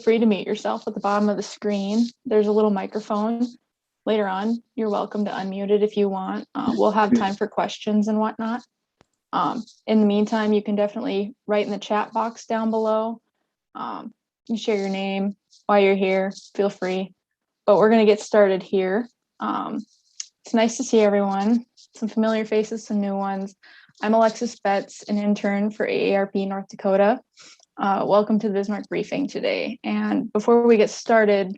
free to mute yourself at the bottom of the screen. There's a little microphone. Later on, you're welcome to unmute it if you want. We'll have time for questions and whatnot. In the meantime, you can definitely write in the chat box down below. You share your name while you're here, feel free. But we're going to get started here. It's nice to see everyone, some familiar faces, some new ones. I'm Alexis Betts, an intern for AARP North Dakota. Welcome to the Bismarck briefing today. And before we get started,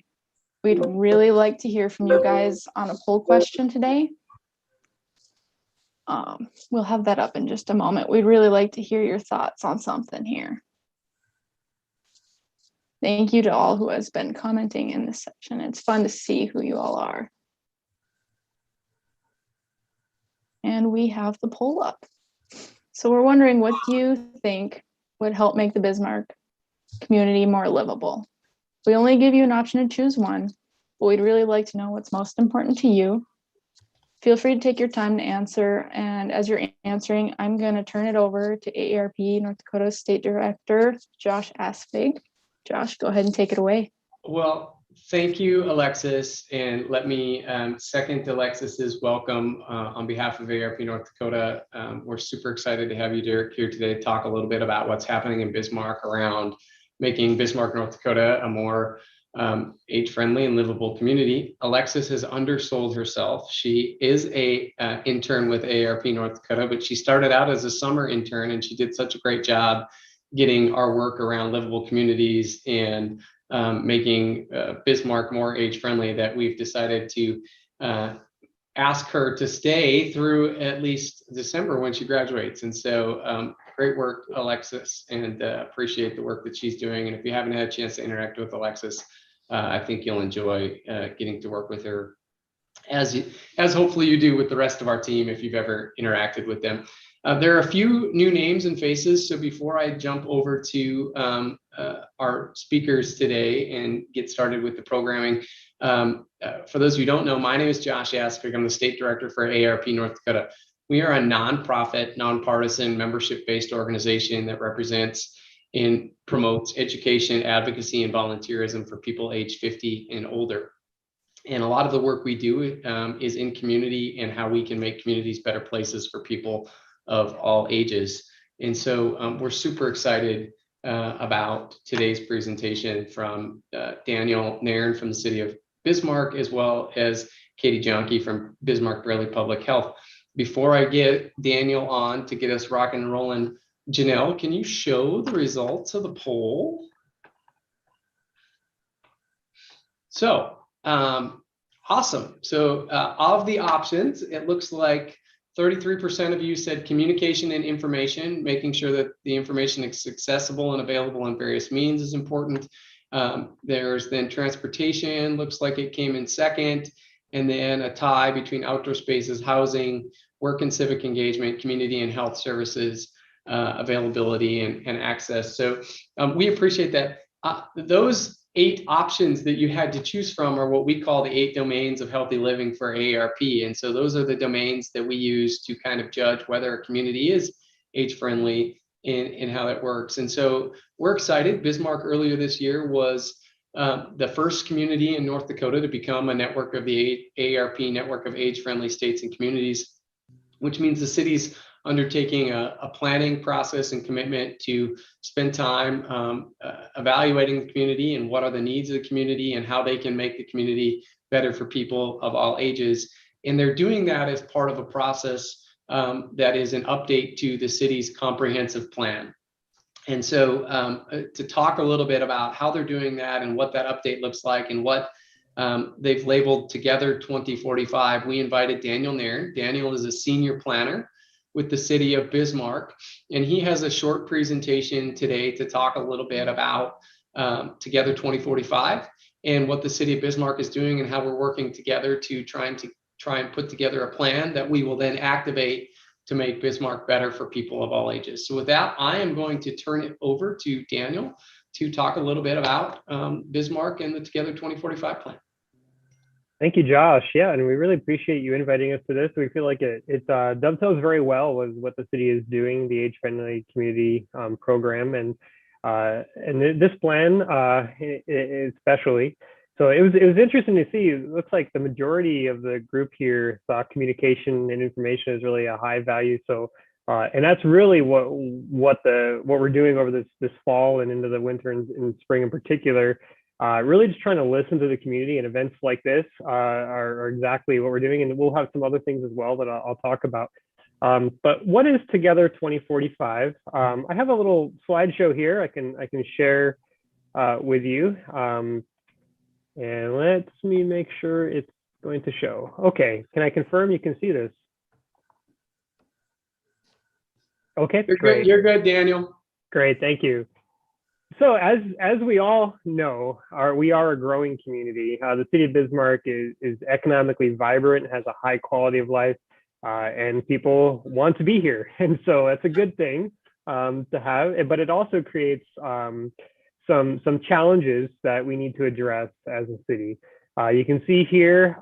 we'd really like to hear from you guys on a poll question today. We'll have that up in just a moment. We'd really like to hear your thoughts on something here. Thank you to all who has been commenting in this section. It's fun to see who you all are. And we have the poll up. So we're wondering, what do you think would help make the Bismarck community more livable? We only give you an option to choose one, but we'd really like to know what's most important to you. Feel free to take your time to answer. And as you're answering, I'm going to turn it over to AARP North Dakota State Director, Josh Aspig. Josh, go ahead and take it away. Well, thank you, Alexis. And let me second Alexis's welcome on behalf of AARP North Dakota. We're super excited to have you here today to talk a little bit about what's happening in Bismarck around making Bismarck, North Dakota a more age-friendly and livable community. Alexis has undersold herself. She is a intern with AARP North Dakota, but she started out as a summer intern, and she did such a great job getting our work around livable communities and making Bismarck more age-friendly that we've decided to ask her to stay through at least December when she graduates. And so great work, Alexis, and appreciate the work that she's doing. And if you haven't had a chance to interact with Alexis, I think you'll enjoy getting to work with her as hopefully you do with the rest of our team if you've ever interacted with them. There are a few new names and faces. So before I jump over to our speakers today and get started with the programming, for those who don't know, my name is Josh Aspig. I'm the State Director for AARP North Dakota. We are a nonprofit, nonpartisan, membership-based organization that represents and promotes education, advocacy, and volunteerism for people age 50 and older. And a lot of the work we do is in community and how we can make communities better places for people of all ages. And so we're super excited about today's presentation from Daniel Nairn from the city of Bismarck, as well as Katie Jonke from Bismarck Braley Public Health. Before I get Daniel on to get us rocking and rolling, Janelle, can you show the results of the poll? So awesome. So of the options, it looks like 33% of you said communication and information, making sure that the information is accessible and available in various means is important. There's then transportation, looks like it came in second, and then a tie between outdoor spaces, housing, work and civic engagement, community and health services, availability and access. So we appreciate that. Those 8 options that you had to choose from are what we call the 8 domains of healthy living for AARP. And so those are the domains that we use to kind of judge whether a community is age-friendly and how that works. And so we're excited. Bismarck earlier this year was the first community in North Dakota to become a network of the AARP network of age-friendly states and communities, which means the city's undertaking a planning process and commitment to spend time evaluating the community and what are the needs of the community and how they can make the community better for people of all ages. And they're doing that as part of a process that is an update to the city's comprehensive plan. And so to talk a little bit about how they're doing that and what that update looks like and what they've labeled Together 2045, we invited Daniel Nairn. Daniel is a senior planner with the city of Bismarck, and he has a short presentation today to talk a little bit about Together 2045 and what the city of Bismarck is doing and how we're working together to try and put together a plan that we will then activate to make Bismarck better for people of all ages. So with that, I am going to turn it over to Daniel to talk a little bit about Bismarck and the Together 2045 plan. Thank you, Josh. Yeah, and we really appreciate you inviting us to this. We feel like it dovetails very well with what the city is doing, the age-friendly community program. And This plan, especially. So it was interesting to see. It looks like the majority of the group here thought communication and information is really a high value. So and that's really what we're doing over this fall and into the winter and spring in particular. Really just trying to listen to the community, and events like this are exactly what we're doing. And we'll have some other things as well that I'll talk about. But what is Together 2045? I have a little slideshow here I can share with you. And let me make sure it's going to show. Okay, can I confirm you can see this? Okay, great. You're good, Daniel. Great, thank you. So as we all know, we are a growing community. The city of Bismarck is economically vibrant, has a high quality of life, and people want to be here. And so that's a good thing to have, but it also creates some challenges that we need to address as a city. You can see here,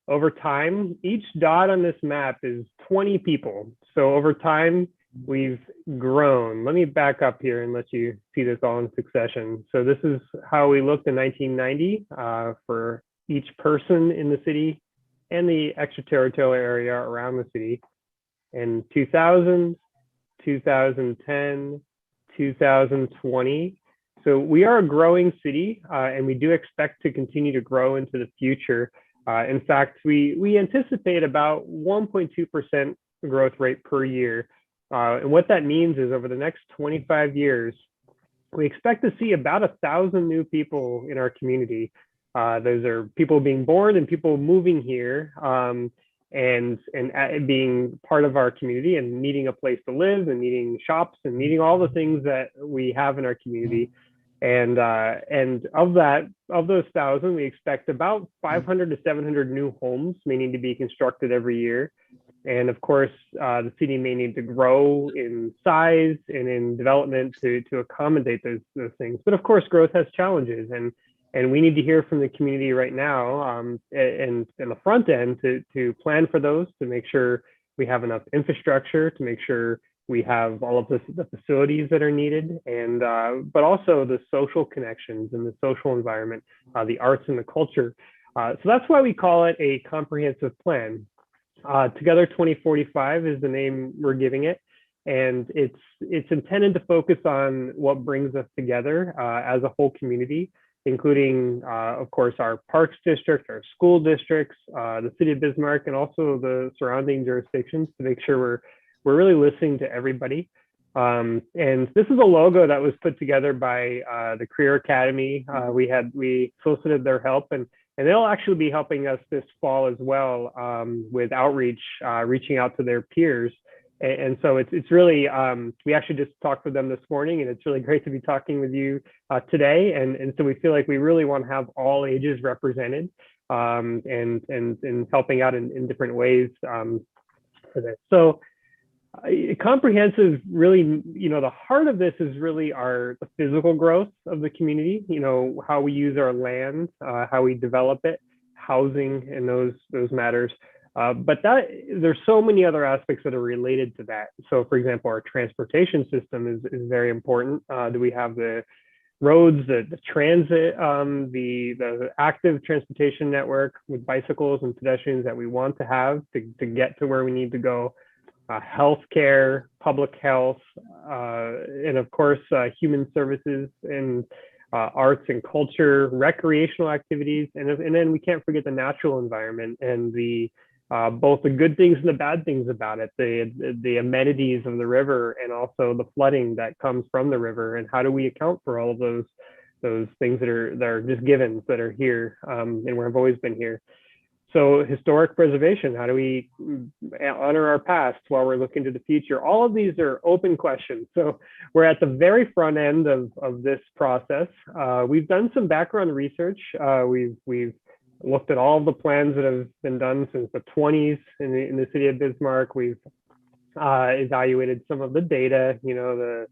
over time, each dot on this map is 20 people. So over time, we've grown. Let me back up here and let you see this all in succession. So this is how we looked in 1990 for each person in the city and the extraterritorial area around the city. In 2000, 2010, 2020. So we are a growing city, and we do expect to continue to grow into the future. In fact, we anticipate about 1.2% growth rate per year. And what that means is over the next 25 years, we expect to see about 1,000 new people in our community. Those are people being born and people moving here and being part of our community and needing a place to live and needing shops and needing all the things that we have in our community. And of those 1,000, we expect about 500 to 700 new homes may need to be constructed every year. And of course, the city may need to grow in size and in development to accommodate those things. But of course, growth has challenges, and we need to hear from the community right now and in the front end to plan for those, to make sure we have enough infrastructure, to make sure we have all of the facilities that are needed, and but also the social connections and the social environment, the arts and the culture. So that's why we call it a comprehensive plan. Together 2045 is the name we're giving it, and it's intended to focus on what brings us together as a whole community, including, of course, our parks district, our school districts, the city of Bismarck, and also the surrounding jurisdictions, to make sure we're really listening to everybody. And this is a logo that was put together by the Career Academy. We solicited their help, and they'll actually be helping us this fall as well with outreach, reaching out to their peers. And so it's really, we actually just talked with them this morning, and it's really great to be talking with you today. And so we feel like we really want to have all ages represented and helping out in different ways for this. So comprehensive, really, the heart of this is really the physical growth of the community, how we use our land, how we develop it, housing, and those matters. But there's so many other aspects that are related to that. So for example, our transportation system is very important. Do we have the roads, the transit, the active transportation network with bicycles and pedestrians that we want to have to get to where we need to go? Healthcare, public health, and of course, human services and arts and culture, recreational activities, and then we can't forget the natural environment and both the good things and the bad things about it, the amenities of the river, and also the flooding that comes from the river, and how do we account for all of those things that are just givens that are here and have always been here. So historic preservation, how do we honor our past while we're looking to the future? All of these are open questions. So we're at the very front end of this process. We've done some background research. We've looked at all of the plans that have been done since the 20s in the city of Bismarck. We've evaluated some of the data, the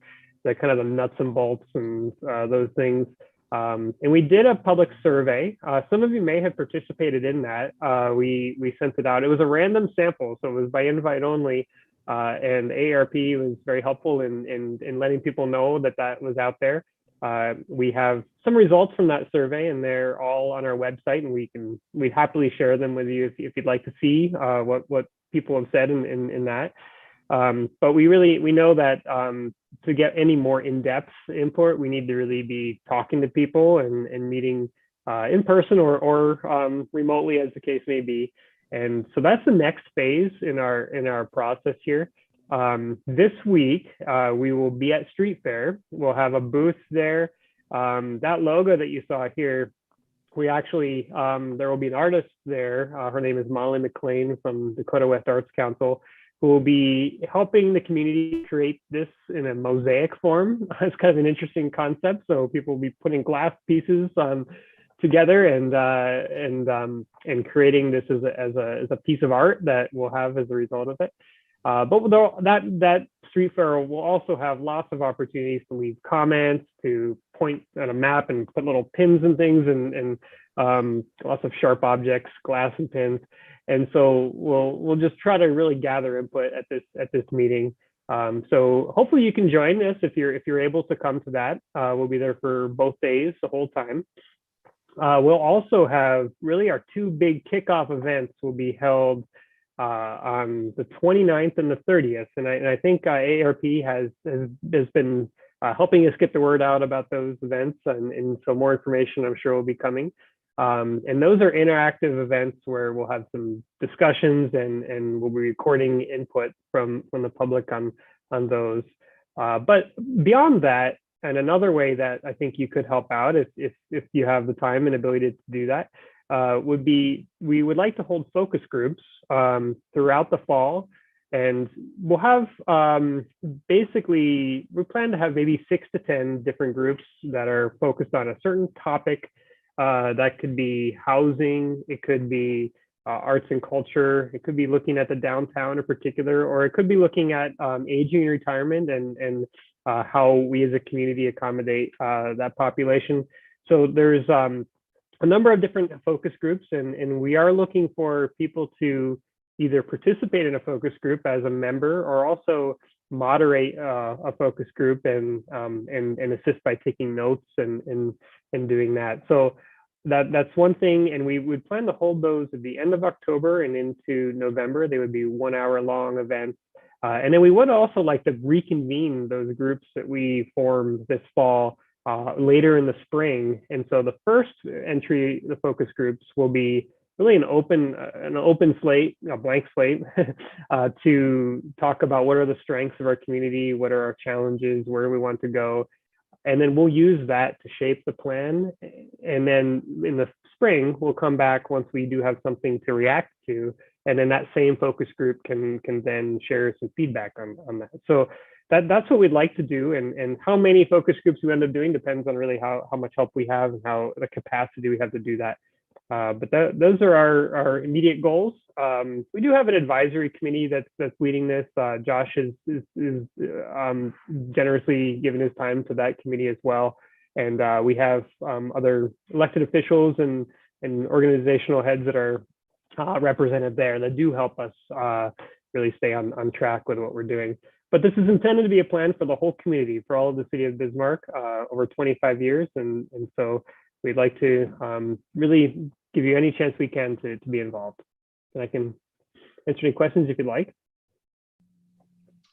kind of the nuts and bolts and those things. And we did a public survey. Some of you may have participated in that. We sent it out. It was a random sample, so it was by invite only. and AARP was very helpful in letting people know that that was out there. We have some results from that survey, and they're all on our website, and we'd happily share them with you if you'd like to see what people have said in that. But we know that to get any more in-depth input, we need to really be talking to people and meeting in person or remotely, as the case may be. And so that's the next phase in our process here. This week, we will be at Street Fair. We'll have a booth there. That logo that you saw here, we actually, there will be an artist there. Her name is Molly McLean from Dakota West Arts Council, who will be helping the community create this in a mosaic form. It's kind of an interesting concept. So people will be putting glass pieces together and creating this as a piece of art that we'll have as a result of it. But that street fair will also have lots of opportunities to leave comments, to point at a map and put little pins and things, and lots of sharp objects, glass and pins. And so we'll just try to really gather input at this meeting. So hopefully you can join us if you're able to come to that. We'll be there for both days, the whole time. We'll also have really our two big kickoff events will be held on the 29th and the 30th. And I think AARP has been helping us get the word out about those events, and so more information I'm sure will be coming. And those are interactive events where we'll have some discussions and we'll be recording input from the public on those. But beyond that, and another way that I think you could help out if you have the time and ability to do that, would be, we would like to hold focus groups throughout the fall. And we'll have basically, we plan to have maybe 6 to 10 different groups that are focused on a certain topic. That could be housing, it could be arts and culture, it could be looking at the downtown in particular, or it could be looking at aging and retirement and how we as a community accommodate that population. So there's a number of different focus groups, and we are looking for people to either participate in a focus group as a member or also moderate a focus group and assist by taking notes and doing that. So that's one thing, and we would plan to hold those at the end of October and into November. They would be 1 hour long events. And then we would also like to reconvene those groups that we formed this fall later in the spring. And so the first entry, the focus groups, will be really an open slate, a blank slate, to talk about what are the strengths of our community, what are our challenges, where do we want to go. And then we'll use that to shape the plan. And then in the spring, we'll come back once we do have something to react to. And then that same focus group can then share some feedback on that. So that's what we'd like to do. And how many focus groups we end up doing depends on really how much help we have and how the capacity we have to do that. But those are our immediate goals. We do have an advisory committee that's leading this. Josh is generously given his time to that committee as well. And we have other elected officials and organizational heads that are represented there that do help us really stay on track with what we're doing. But this is intended to be a plan for the whole community, for all of the city of Bismarck over 25 years. And so we'd like to really give you any chance we can to be involved. And I can answer any questions if you'd like.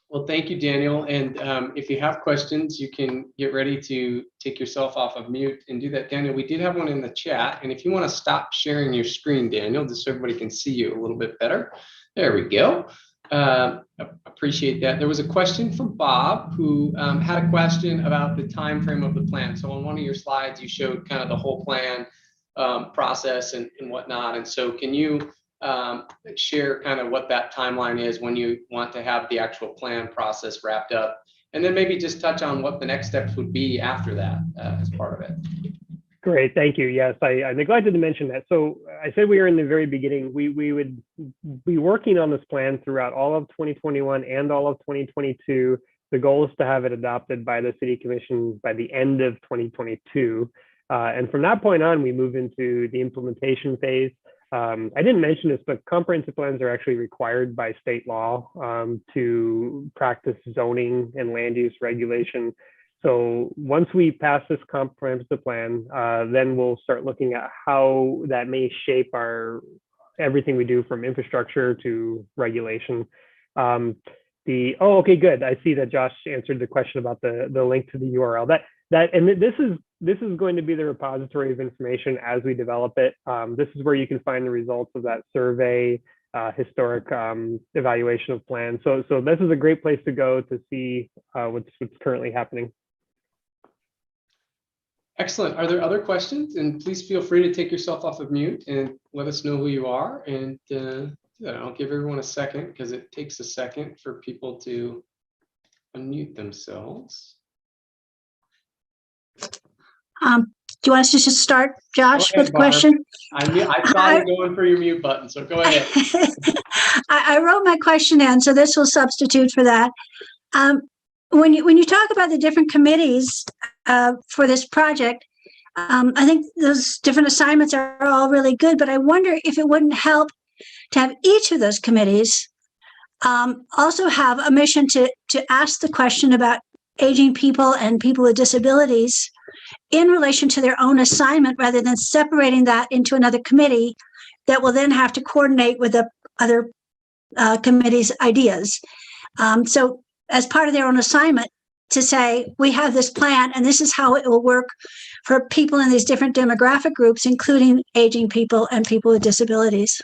Well, thank you, Daniel. And if you have questions, you can get ready to take yourself off of mute and do that. Daniel, we did have one in the chat. And if you want to stop sharing your screen, Daniel, just so everybody can see you a little bit better. There we go. Appreciate that. There was a question from Bob, who had a question about the time frame of the plan. So on one of your slides, you showed kind of the whole plan process and whatnot. And so can you share kind of what that timeline is when you want to have the actual plan process wrapped up? And then maybe just touch on what the next steps would be after that as part of it. Great, thank you. Yes, I neglected to mention that. So I said we were in the very beginning. We would be working on this plan throughout all of 2021 and all of 2022. The goal is to have it adopted by the City Commission by the end of 2022. And from that point on, we move into the implementation phase. I didn't mention this, but comprehensive plans are actually required by state law to practice zoning and land use regulation. So once we pass this comprehensive plan, then we'll start looking at how that may shape everything we do from infrastructure to regulation. Okay, good. I see that Josh answered the question about the link to the URL. This is going to be the repository of information as we develop it. This is where you can find the results of that survey, historic evaluation of plans. So this is a great place to go to see what's currently happening. Excellent. Are there other questions? And please feel free to take yourself off of mute and let us know who you are. And I'll give everyone a second because it takes a second for people to unmute themselves. Do you want us to just start, Josh, Go ahead, with the question? I saw you going for your mute button, so go ahead. I wrote my question in, so this will substitute for that. When you talk about the different committees for this project, I think those different assignments are all really good, but I wonder if it wouldn't help to have each of those committees also have a mission to ask the question about aging people and people with disabilities in relation to their own assignment, rather than separating that into another committee that will then have to coordinate with the other committee's ideas. So as part of their own assignment, to say, we have this plan and this is how it will work for people in these different demographic groups, including aging people and people with disabilities.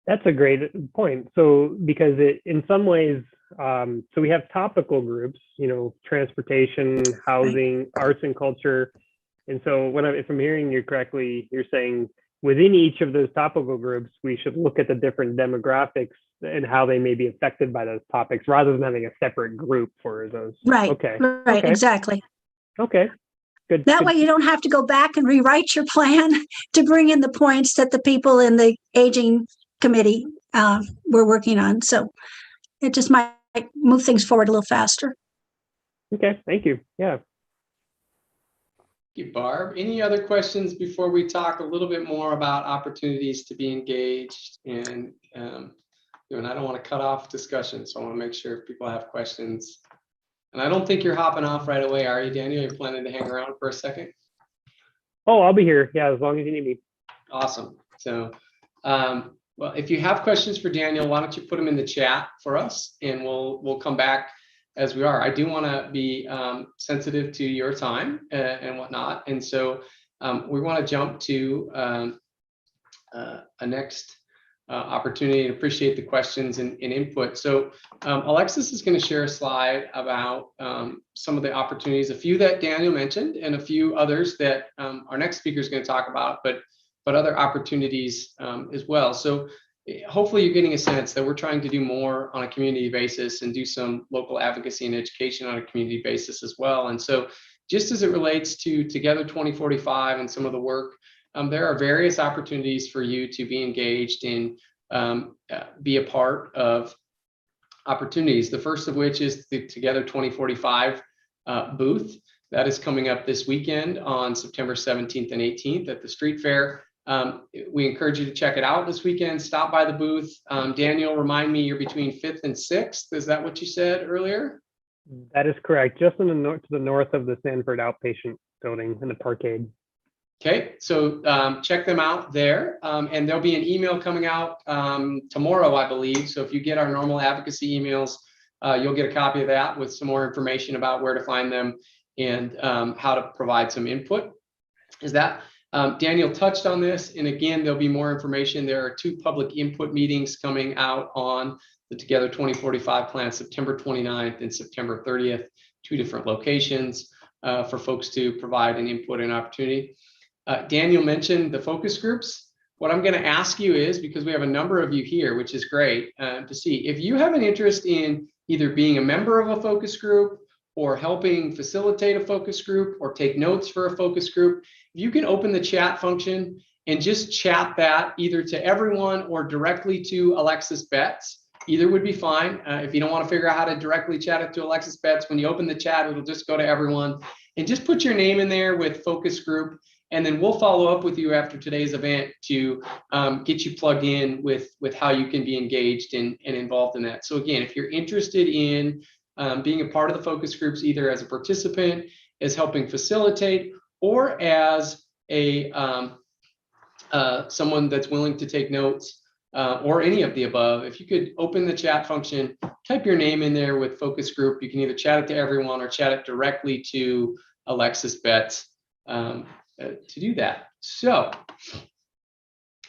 That's a great point. So because in some ways, so we have topical groups, transportation, housing, arts and culture. And so if I'm hearing you correctly, you're saying within each of those topical groups, we should look at the different demographics and how they may be affected by those topics rather than having a separate group for those. Right. Okay. Right. Okay. Exactly. Okay. Good. That way you don't have to go back and rewrite your plan to bring in the points that the people in the aging committee were working on. So it just might move things forward a little faster. Okay. Thank you. Yeah. Thank you, Barb. Any other questions before we talk a little bit more about opportunities to be engaged? And I don't want to cut off discussion, so I want to make sure if people have questions. And I don't think you're hopping off right away, are you, Daniel? You're planning to hang around for a second? Oh, I'll be here. Yeah, as long as you need me. Awesome. So, well, if you have questions for Daniel, why don't you put them in the chat for us, and we'll come back as we are. I do want to be sensitive to your time and whatnot, and so we want to jump to a next opportunity, and appreciate the questions and input. So Alexis is going to share a slide about some of the opportunities, a few that Daniel mentioned and a few others that our next speaker is going to talk about, but other opportunities as well. So hopefully you're getting a sense that we're trying to do more on a community basis and do some local advocacy and education on a community basis as well. And so just as it relates to Together 2045 and some of the work, there are various opportunities for you to be engaged in, be a part of opportunities. The first of which is the Together 2045 booth that is coming up this weekend on September 17th and 18th at the street fair. We encourage you to check it out this weekend. Stop by the booth. Daniel, remind me, you're between 5th and 6th. Is that what you said earlier? That is correct. Just in the north, to the north of the Sanford Outpatient Building in the parkade. Okay, so check them out there, and there'll be an email coming out tomorrow, I believe. So if you get our normal advocacy emails, you'll get a copy of that with some more information about where to find them and how to provide some input. Is that Daniel touched on this, and again, there'll be more information. There are 2 public input meetings coming out on the Together 2045 plan, September 29th and September 30th, 2 different locations for folks to provide an input and opportunity. Daniel mentioned the focus groups. What I'm going to ask you is, because we have a number of you here, which is great to see, if you have an interest in either being a member of a focus group or helping facilitate a focus group or take notes for a focus group, you can open the chat function and just chat that either to everyone or directly to Alexis Betts. Either would be fine. If you don't want to figure out how to directly chat it to Alexis Betts, when you open the chat, it'll just go to everyone. and just put your name in there with focus group. And then we'll follow up with you after today's event to get you plugged in with how you can be engaged and involved in that. So again, if you're interested in being a part of the focus groups, either as a participant, as helping facilitate, or as a someone that's willing to take notes, or any of the above, if you could open the chat function, type your name in there with focus group. You can either chat it to everyone or chat it directly to Alexis Betts to do that. So,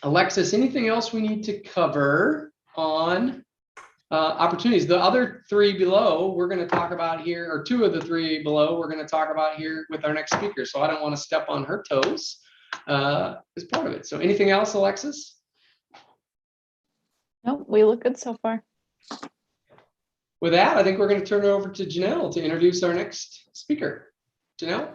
Alexis, anything else we need to cover on opportunities? The other three below we're going to talk about here, or two of the three below we're going to talk about here with our next speaker. So I don't want to step on her toes as part of it. So anything else, Alexis? No, we look good so far. With that, I think we're going to turn it over to Janelle to introduce our next speaker. Janelle?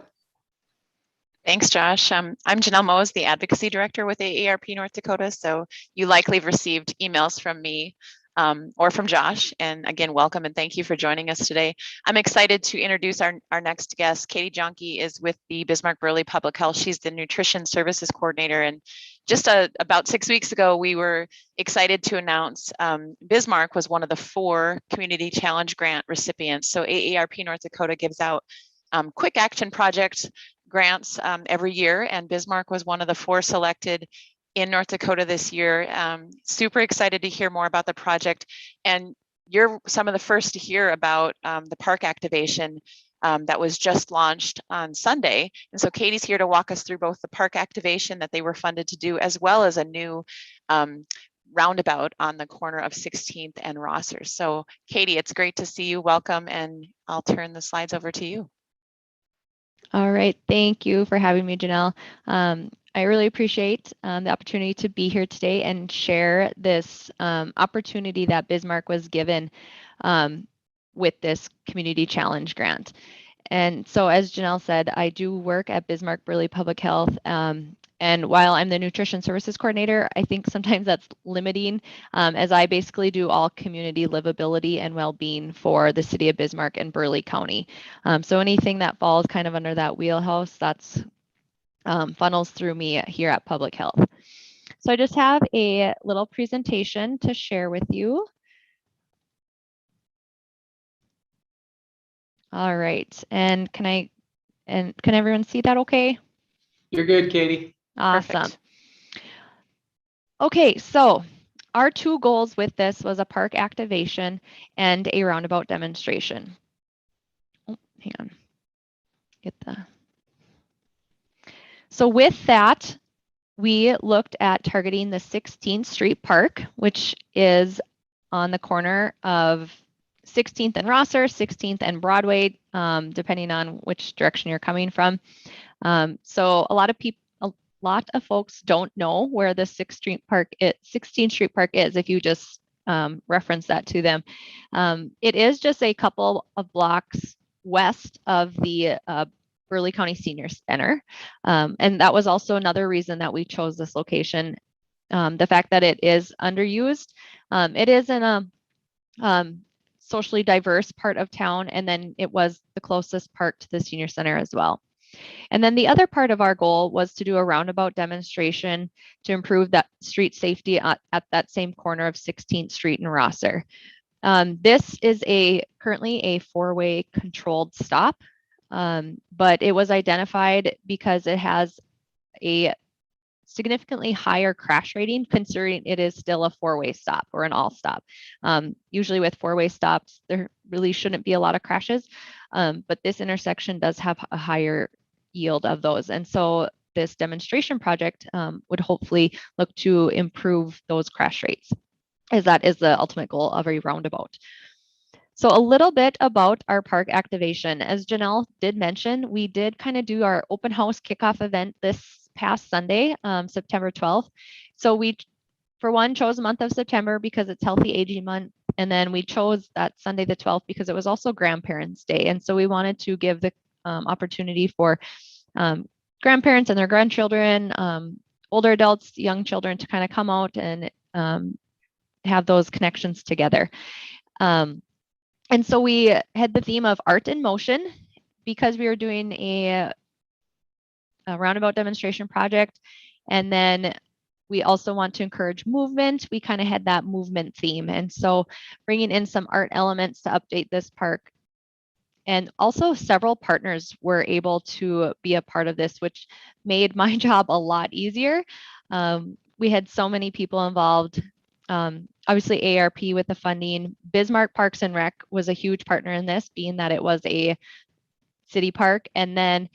Thanks, Josh. I'm Janelle Mose, the Advocacy Director with AARP North Dakota. So you likely have received emails from me or from Josh. And again, welcome and thank you for joining us today. I'm excited to introduce our next guest. Katie Jonke is with the Bismarck Burley Public Health. She's the Nutrition Services Coordinator. And just about 6 weeks ago, we were excited to announce Bismarck was one of the 4 Community Challenge Grant recipients. So AARP North Dakota gives out quick action project grants every year, and Bismarck was one of the 4 selected in North Dakota this year. Super excited to hear more about the project, and you're some of the first to hear about the park activation that was just launched on Sunday. And so Katie's here to walk us through both the park activation that they were funded to do, as well as a new roundabout on the corner of 16th and Rosser. So Katie, it's great to see you. Welcome, and I'll turn the slides over to you. All right, thank you for having me, Janelle. I really appreciate the opportunity to be here today and share this opportunity that Bismarck was given with this Community Challenge Grant. And so, as Janelle said, I do work at Bismarck Burley Public Health. And while I'm the Nutrition Services Coordinator, I think sometimes that's limiting, as I basically do all community livability and well-being for the city of Bismarck and Burley County. So anything that falls kind of under that wheelhouse, that's funnels through me here at Public Health. So I just have a little presentation to share with you. All right, and can everyone see that okay? You're good, Katie. Awesome. Perfect. Okay, so our 2 goals with this was a park activation and a roundabout demonstration. Oh, hang on. So with that, we looked at targeting the 16th Street Park, which is on the corner of 16th and Rosser, 16th and Broadway, depending on which direction you're coming from. So a lot of folks don't know where the 16th Street Park is if you just reference that to them. It is just a couple of blocks west of the Burley County Senior Center. And that was also another reason that we chose this location. The fact that it is underused. It is in a socially diverse part of town, and then it was the closest park to the Senior Center as well. And then the other part of our goal was to do a roundabout demonstration to improve that street safety at that same corner of 16th Street and Rosser. This is currently a 4-way controlled stop, but it was identified because it has a significantly higher crash rating, considering it is still a 4-way stop or an all stop. Usually with 4-way stops, there really shouldn't be a lot of crashes, but this intersection does have a higher yield of those. And so this demonstration project would hopefully look to improve those crash rates, as that is the ultimate goal of a roundabout. So a little bit about our park activation. As Janelle did mention, we did kind of do our open house kickoff event this past Sunday, September 12th. So we, for one, chose the month of September because it's Healthy Aging Month. And then we chose that Sunday the 12th because it was also Grandparents' Day. And so we wanted to give the opportunity for grandparents and their grandchildren, older adults, young children to kind of come out and have those connections together. And so we had the theme of art in motion, because we were doing a roundabout demonstration project, and then we also want to encourage movement, we kind of had that movement theme. And so bringing in some art elements to update this park. And also several partners were able to be a part of this, which made my job a lot easier. We had so many people involved. Obviously AARP with the funding. Bismarck Parks and Rec was a huge partner in this, being that it was a city park. And then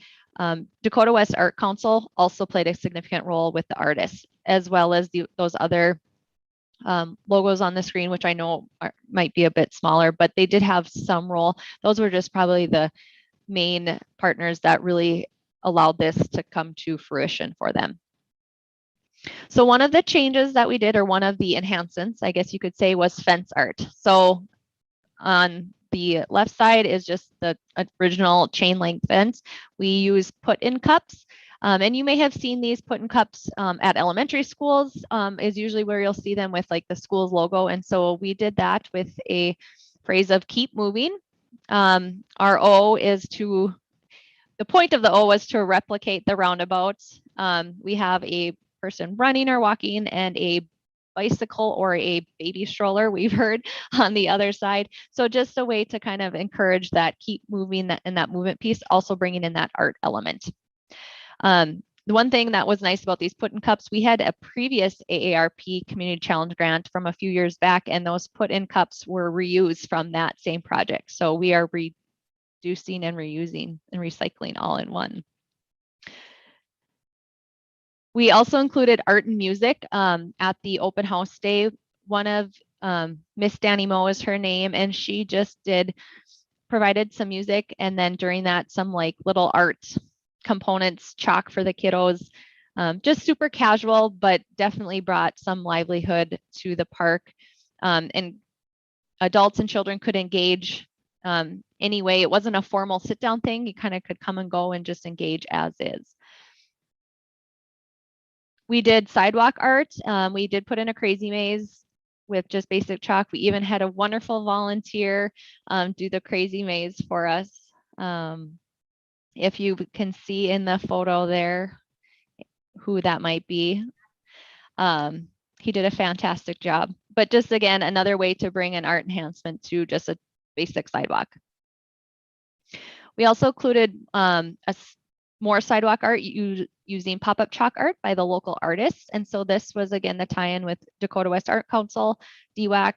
Dakota West Art Council also played a significant role with the artists, as well as those other logos on the screen, which I know might be a bit smaller, but they did have some role. Those were just probably the main partners that really allowed this to come to fruition for them. So one of the changes that we did, or one of the enhancements, I guess you could say, was fence art. So on the left side is just the original chain link fence. We use put-in cups. And you may have seen these put-in cups at elementary schools, is usually where you'll see them with like the school's logo. And so we did that with a phrase of keep moving. Our O is to, the point of the O was to replicate the roundabouts. We have a person running or walking and a bicycle or a baby stroller, we've heard, on the other side. So just a way to kind of encourage that keep moving, that in that movement piece, also bringing in that art element. The one thing that was nice about these put-in cups, we had a previous AARP Community Challenge grant from a few years back, and those put-in cups were reused from that same project. So we are reducing and reusing and recycling all in one. We also included art and music at the open house day. One of Miss Danimo is her name, and she just provided some music, and then during that some like little art components, chalk for the kiddos, just super casual, but definitely brought some livelihood to the park. And adults and children could engage anyway. It wasn't a formal sit down thing. You kind of could come and go and just engage as is. We did sidewalk art. We did put in a crazy maze with just basic chalk. We even had a wonderful volunteer do the crazy maze for us. If you can see in the photo there who that might be. He did a fantastic job. But just again, another way to bring an art enhancement to just a basic sidewalk. We also included more sidewalk art using pop-up chalk art by the local artists. And so this was, again, the tie-in with Dakota West Art Council, DWAC.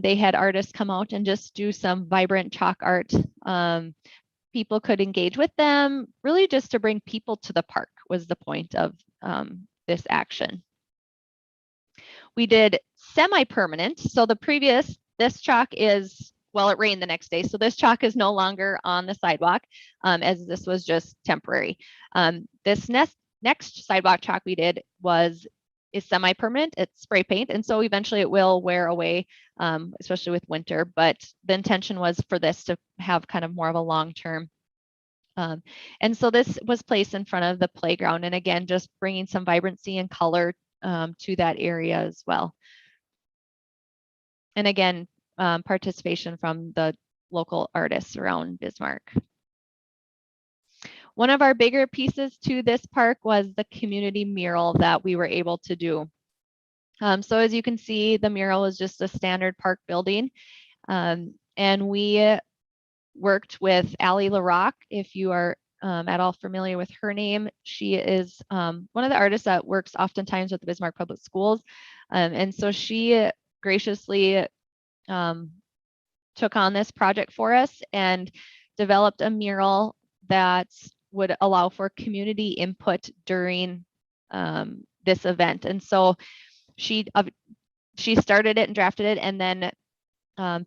They had artists come out and just do some vibrant chalk art. People could engage with them, really just to bring people to the park was the point of this action. We did semi-permanent. So this chalk is, well, it rained the next day. So this chalk is no longer on the sidewalk, as this was just temporary. This next sidewalk chalk we did is semi-permanent. It's spray paint. And so eventually it will wear away, especially with winter. But the intention was for this to have kind of more of a long-term. And so this was placed in front of the playground. And again, just bringing some vibrancy and color to that area as well. And again, participation from the local artists around Bismarck. One of our bigger pieces to this park was the community mural that we were able to do. So as you can see, the mural is just a standard park building. And we worked with Allie LaRock. If you are at all familiar with her name, she is one of the artists that works oftentimes with the Bismarck Public Schools. And so she graciously took on this project for us and developed a mural that would allow for community input during this event. And so she started it and drafted it, and then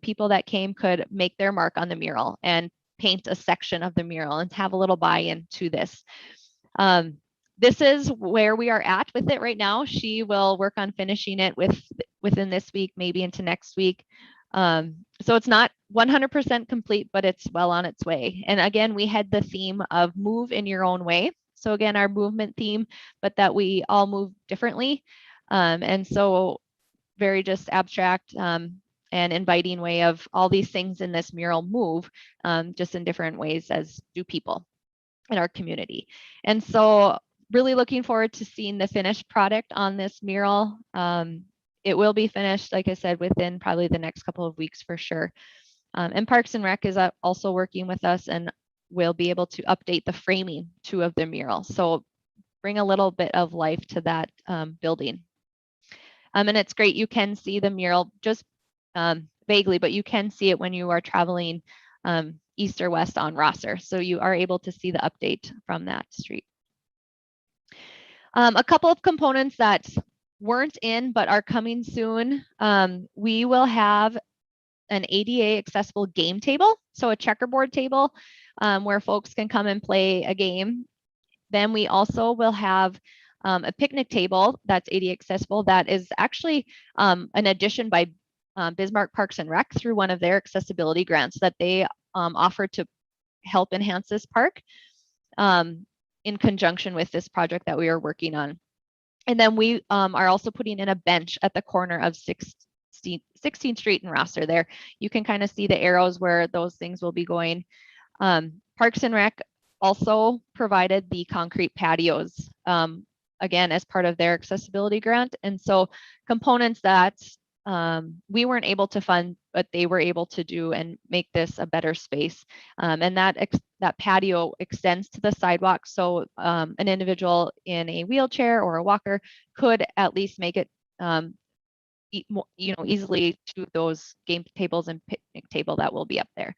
people that came could make their mark on the mural and paint a section of the mural and have a little buy-in to this. This is where we are at with it right now. She will work on finishing it within this week, maybe into next week. So it's not 100% complete, but it's well on its way. And again, we had the theme of move in your own way. So again, our movement theme, but that we all move differently. And so very just abstract. And and inviting way of all these things in this mural move, just in different ways as do people in our community. And so really looking forward to seeing the finished product on this mural. It will be finished, like I said, within probably the next couple of weeks for sure. And Parks and Rec is also working with us and will be able to update the framing too of the mural. So bring a little bit of life to that building. And it's great. You can see the mural just vaguely, but you can see it when you are traveling east or west on Rosser. So you are able to see the update from that street. A couple of components that weren't in but are coming soon. We will have an ADA accessible game table, so a checkerboard table where folks can come and play a game. Then we also will have a picnic table that's ADA accessible that is actually an addition by Bismarck Parks and Rec through one of their accessibility grants that they offer to help enhance this park in conjunction with this project that we are working on. And then we are also putting in a bench at the corner of 16th Street and Rosser there. You can kind of see the arrows where those things will be going. Parks and Rec also provided the concrete patios, again, as part of their accessibility grant. And so components that we weren't able to fund, but they were able to do and make this a better space. And that patio extends to the sidewalk. So an individual in a wheelchair or a walker could at least make it easily to those game tables and picnic table that will be up there.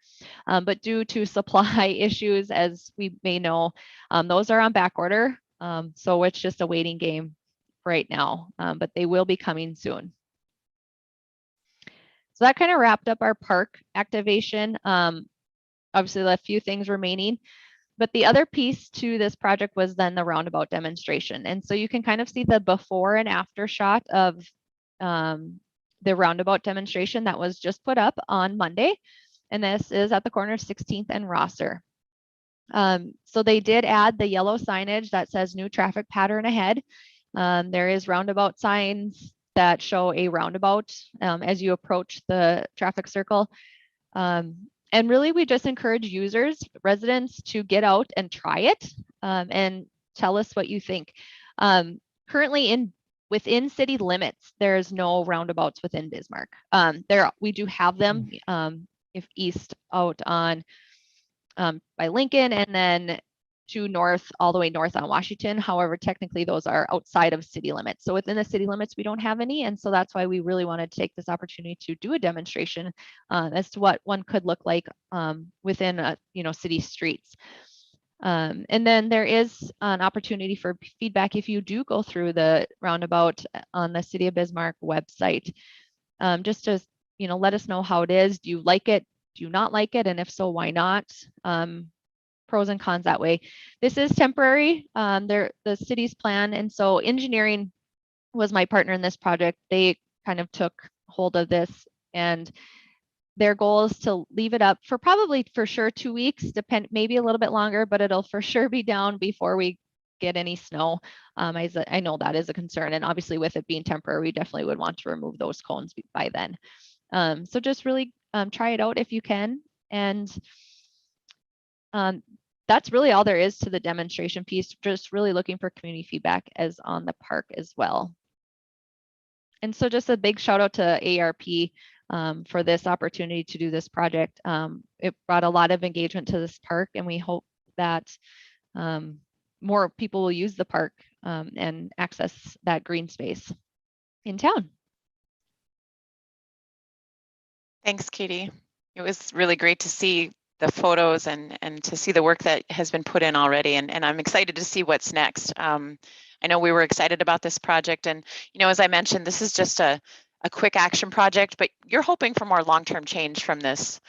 But due to supply issues, as we may know, those are on back order. So it's just a waiting game right now, but they will be coming soon. So that kind of wrapped up our park activation. Obviously, a few things remaining, but the other piece to this project was then the roundabout demonstration. And so you can kind of see the before and after shot of the roundabout demonstration that was just put up on Monday. And this is at the corner of 16th and Rosser. So they did add the yellow signage that says new traffic pattern ahead. There is roundabout signs that show a roundabout as you approach the traffic circle. And really, we just encourage users, residents to get out and try it and tell us what you think. Currently within city limits, there's no roundabouts within Bismarck. We do have them if east out on by Lincoln and then to north, all the way north on Washington. However, technically those are outside of city limits. So within the city limits, we don't have any. And so that's why we really wanted to take this opportunity to do a demonstration as to what one could look like within city streets. And then there is an opportunity for feedback if you do go through the roundabout on the City of Bismarck website. Just to let us know how it is. Do you like it? Do you not like it? And if so, why not? Pros and cons that way. This is temporary, the city's plan. And so engineering was my partner in this project. They kind of took hold of this, and their goal is to leave it up for probably for sure 2 weeks, maybe a little bit longer, but it'll for sure be down before we get any snow. I know that is a concern. And obviously with it being temporary, we definitely would want to remove those cones by then. So just really try it out if you can. And that's really all there is to the demonstration piece, just really looking for community feedback as on the park as well. And so just a big shout out to AARP for this opportunity to do this project. It brought a lot of engagement to this park, and we hope that more people will use the park and access that green space in town. Thanks, Katie. It was really great to see the photos and to see the work that has been put in already. And I'm excited to see what's next. I know we were excited about this project, and as I mentioned, this is just a quick action project, but you're hoping for more long-term change from this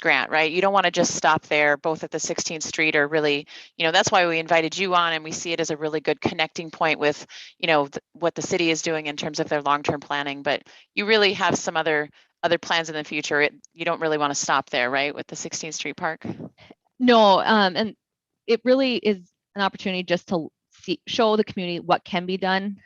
grant, right? You don't want to just stop there, both at the 16th Street, or really, that's why we invited you on, and we see it as a really good connecting point with, what the city is doing in terms of their long-term planning. But you really have some other plans in the future. You don't really want to stop there, right, with the 16th Street Park? No, and it really is an opportunity just to show the community what can be done.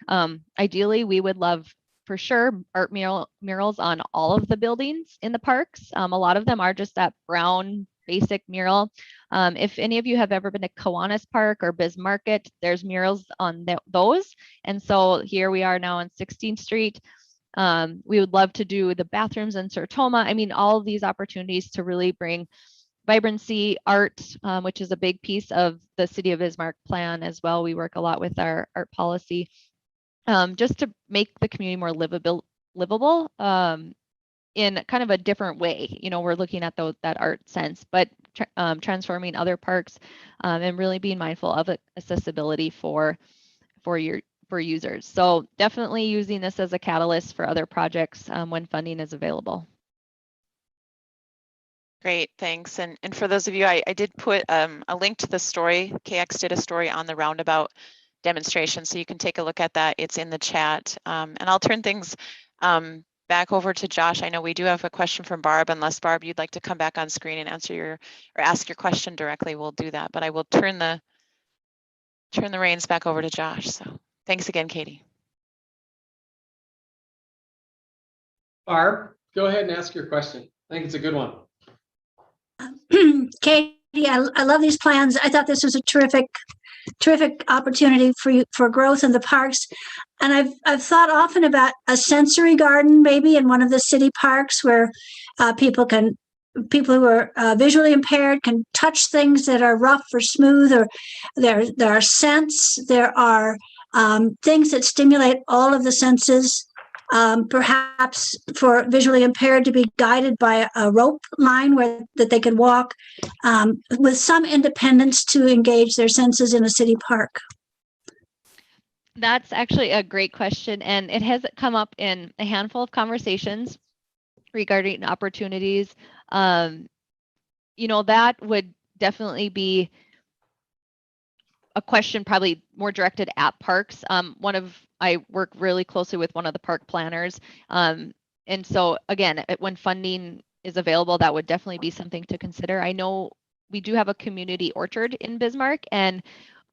Ideally, we would love for sure art murals on all of the buildings in the parks. A lot of them are just that brown basic mural. If any of you have ever been to Kiwanis Park or Bismarck, there's murals on those. And so here we are now on 16th Street. We would love to do the bathrooms in Sertoma. I mean, all of these opportunities to really bring vibrancy, art, which is a big piece of the City of Bismarck plan as well. We work a lot with our art policy, just to make the community more livable in kind of a different way. You know, we're looking at that art sense, but transforming other parks and really being mindful of accessibility for users. So definitely using this as a catalyst for other projects when funding is available. Great, thanks. And for those of you, I did put a link to the story. KX did a story on the Roundabout demonstration, so you can take a look at that. It's in the chat. And I'll turn things back over to Josh. I know we do have a question from Barb. Unless Barb, you'd like to come back on screen and answer or ask your question directly, we'll do that. But I will turn the reins back over to Josh. So thanks again, Katie. Barb, go ahead and ask your question. I think it's a good one. Katie, I love these plans. I thought this was a terrific opportunity for growth in the parks. And I've thought often about a sensory garden, maybe in one of the city parks, where people who are visually impaired can touch things that are rough or smooth, or there are scents, there are things that stimulate all of the senses. Perhaps for visually impaired to be guided by a rope line that they could walk with some independence to engage their senses in a city park. That's actually a great question, and it has come up in a handful of conversations regarding opportunities. You know, that would definitely be a question probably more directed at parks. I work really closely with one of the park planners. And so again, when funding is available, that would definitely be something to consider. I know we do have a community orchard in Bismarck, and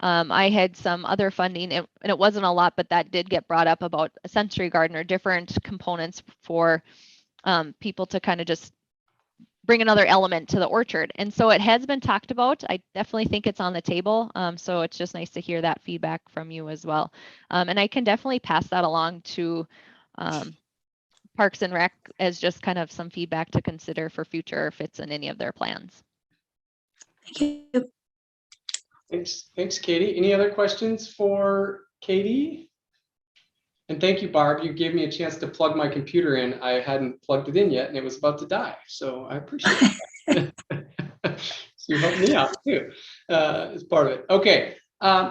I had some other funding, and it wasn't a lot, but that did get brought up about a sensory garden or different components for people to kind of just bring another element to the orchard. And so it has been talked about. I definitely think it's on the table. So it's just nice to hear that feedback from you as well. And I can definitely pass that along to Parks and Rec as just kind of some feedback to consider for future if it's in any of their plans. Thank you. Thanks, Katie. Any other questions for Katie? And thank you, Barb. You gave me a chance to plug my computer in. I hadn't plugged it in yet, and it was about to die. So I appreciate that. So you helped me out too, as part of it. Okay.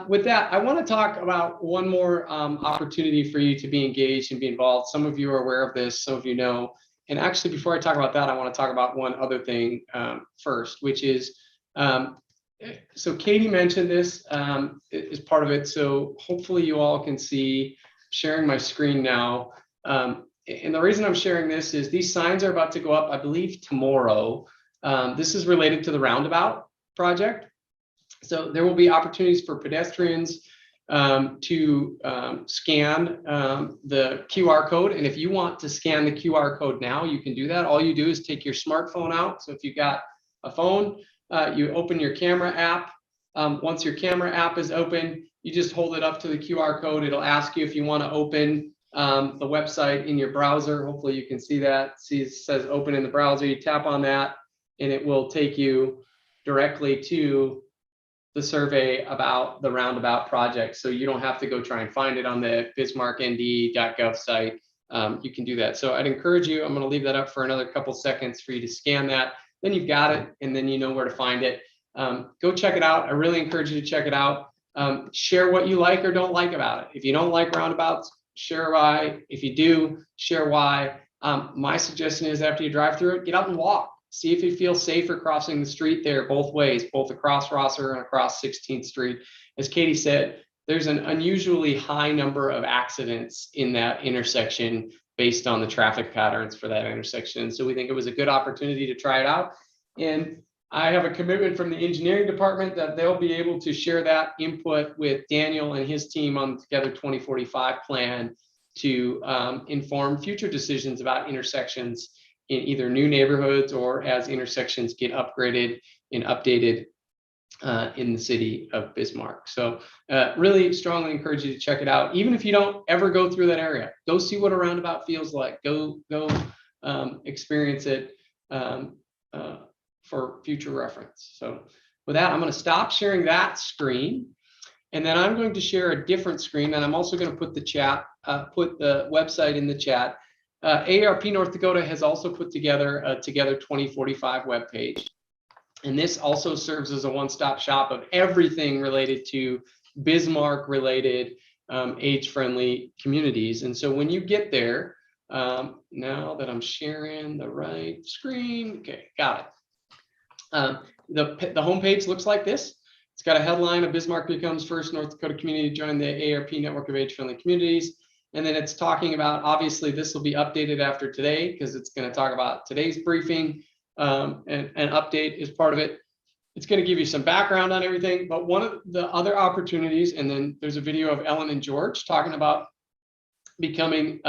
With that, I want to talk about one more opportunity for you to be engaged and be involved. Some of you are aware of this, some of you know. And actually, before I talk about that, I want to talk about one other thing first, which is, so Katie mentioned this as part of it. So hopefully you all can see, sharing my screen now. And the reason I'm sharing this is these signs are about to go up, I believe, tomorrow. This is related to the Roundabout project. So there will be opportunities for pedestrians to scan the QR code. And if you want to scan the QR code now, you can do that. All you do is take your smartphone out. So if you've got a phone, you open your camera app. Once your camera app is open, you just hold it up to the QR code. It'll ask you if you want to open the website in your browser. Hopefully you can see that. See, it says open in the browser. You tap on that and it will take you directly to the survey about the Roundabout project. So you don't have to go try and find it on the bismarcknd.gov site. You can do that. So I'd encourage you, I'm going to leave that up for another couple seconds for you to scan that. Then you've got it, and then you know where to find it. Go check it out. I really encourage you to check it out. Share what you like or don't like about it. If you don't like roundabouts, share why. If you do, share why. My suggestion is after you drive through it, get out and walk. See if you feel safer crossing the street there both ways, both across Rosser and across 16th Street. As Katie said, there's an unusually high number of accidents in that intersection based on the traffic patterns for that intersection. So we think it was a good opportunity to try it out. And I have a commitment from the engineering department that they'll be able to share that input with Daniel and his team on the Together 2045 plan to inform future decisions about intersections in either new neighborhoods or as intersections get upgraded and updated in the city of Bismarck. So really strongly encourage you to check it out. Even if you don't ever go through that area, go see what a roundabout feels like. Go experience it for future reference. So with that, I'm going to stop sharing that screen. And then I'm going to share a different screen, and I'm also going to put the website in the chat. AARP North Dakota has also put together a Together 2045 webpage. And this also serves as a one-stop shop of everything related to Bismarck-related age-friendly communities. And so when you get there, now that I'm sharing the right screen, okay, got it. The homepage looks like this. It's got a headline of Bismarck becomes first North Dakota community to join the AARP network of age-friendly communities. And then it's talking about, obviously this will be updated after today because it's going to talk about today's briefing. And an update is part of it. It's going to give you some background on everything, but one of the other opportunities, and then there's a video of Ellen and George talking about becoming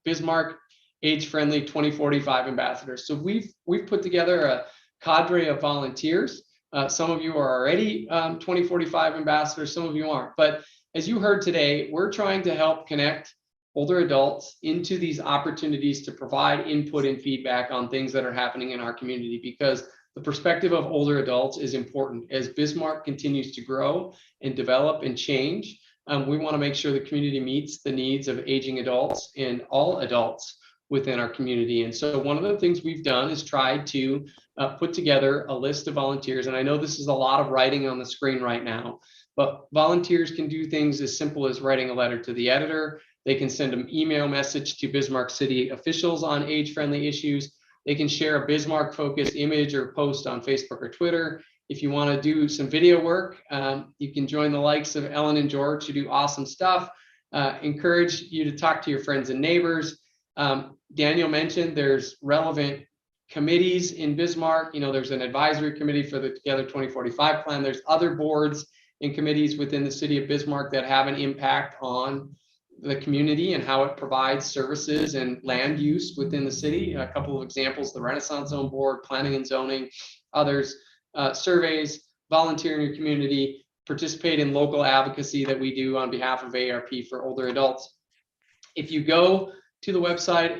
Bismarck age-friendly 2045 ambassadors. So we've put together a cadre of volunteers. Some of you are already 2045 ambassadors, some of you aren't. But as you heard today, we're trying to help connect older adults into these opportunities to provide input and feedback on things that are happening in our community, because the perspective of older adults is important. As Bismarck continues to grow and develop and change, we want to make sure the community meets the needs of aging adults and all adults within our community. And so one of the things we've done is tried to put together a list of volunteers. And I know this is a lot of writing on the screen right now, but volunteers can do things as simple as writing a letter to the editor. They can send an email message to Bismarck City officials on age-friendly issues. They can share a Bismarck-focused image or post on Facebook or Twitter. If you want to do some video work, you can join the likes of Ellen and George who do awesome stuff. Encourage you to talk to your friends and neighbors. Daniel mentioned there's relevant committees in Bismarck. You know, there's an advisory committee for the Together 2045 plan. There's other boards and committees within the city of Bismarck that have an impact on the community and how it provides services and land use within the city. A couple of examples: the Renaissance Zone Board, Planning and Zoning, others, surveys, volunteer in your community, participate in local advocacy that we do on behalf of AARP for older adults. If you go to the website,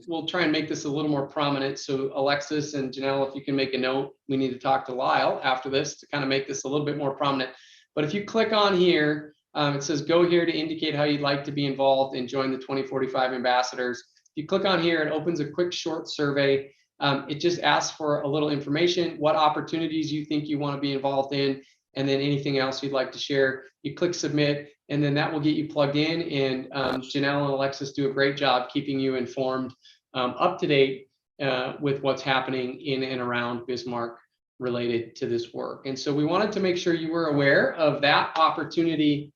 we'll try and make this a little more prominent. So Alexis and Janelle, if you can make a note, we need to talk to Lyle after this to kind of make this a little bit more prominent. But if you click on here, it says go here to indicate how you'd like to be involved and join the 2045 ambassadors. If you click on here, it opens a quick short survey. It just asks for a little information, what opportunities you think you want to be involved in, and then anything else you'd like to share. You click submit, and then that will get you plugged in. And Janelle and Alexis do a great job keeping you informed, up to date with what's happening in and around Bismarck related to this work. And so we wanted to make sure you were aware of that opportunity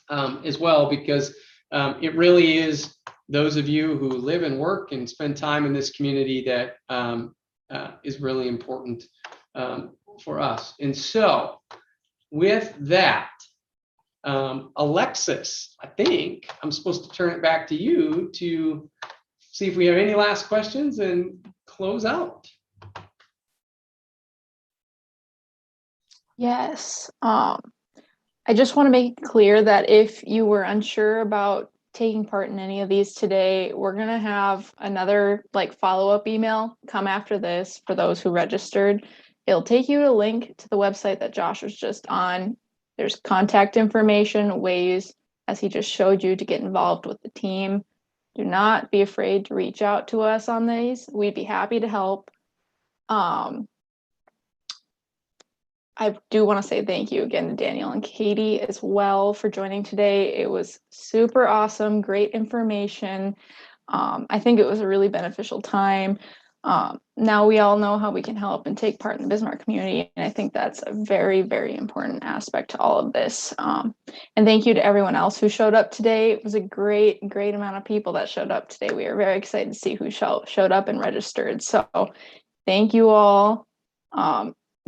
as well, because it really is those of you who live and work and spend time in this community that is really important for us. And so with that, Alexis, I think I'm supposed to turn it back to you to see if we have any last questions and close out. Yes. I just want to make it clear that if you were unsure about taking part in any of these today, we're going to have another follow-up email come after this for those who registered. It'll take you to a link to the website that Josh was just on. There's contact information, ways, as he just showed you, to get involved with the team. Do not be afraid to reach out to us on these. We'd be happy to help. I do want to say thank you again to Daniel and Katie as well for joining today. It was super awesome, great information. I think it was a really beneficial time. Now we all know how we can help and take part in the Bismarck community, and I think that's a very, very important aspect to all of this. And thank you to everyone else who showed up today. It was a great amount of people that showed up today. We are very excited to see who showed up and registered. So thank you all.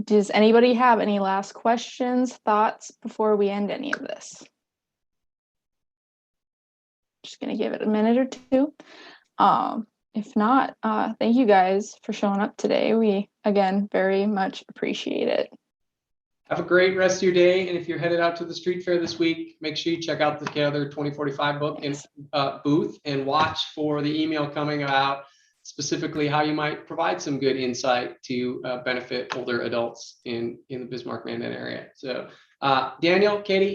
Does anybody have any last questions, thoughts before we end any of this? Just gonna give it a minute or two. If not, thank you guys for showing up today. We, again, very much appreciate it. Have a great rest of your day. And if you're headed out to the street fair this week, make sure you check out the Together 2045 book and booth, and watch for the email coming about specifically how you might provide some good insight to benefit older adults in the Bismarck Mandan area. So Daniel, Katie,